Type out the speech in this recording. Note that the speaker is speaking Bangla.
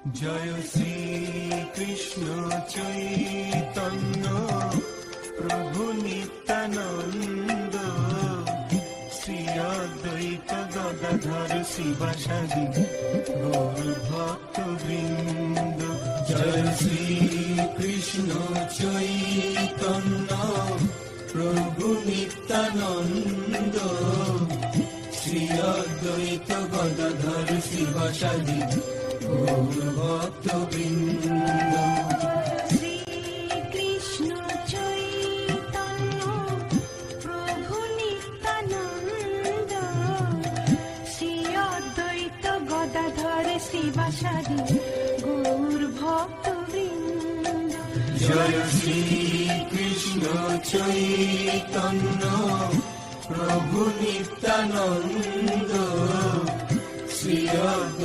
জয় শ্রী কৃষ্ণ চৈতন্য প্রভু নিত্যানন্দ, শ্রী অদ্বৈত গদাধর শিবাসাদি গৌর ভক্ত বৃন্দ। জয় শ্রী কৃষ্ণ চৈতন্য প্রভু নিত্যানন্দ, শ্রী অদ্বৈত গদাধর শিবাসাদি গৌর ভক্ত বৃন্দ। শ্রী কৃষ্ণ চৈতন্য প্রভু নিত্যানন্দ, শ্রী অদ্বৈত গদাধর শিবাসাদি গৌর ভক্ত বৃন্দ। জয় শ্রী কৃষ্ণ চৈতন্য প্রভু নিত্যানন্দ, শ্রী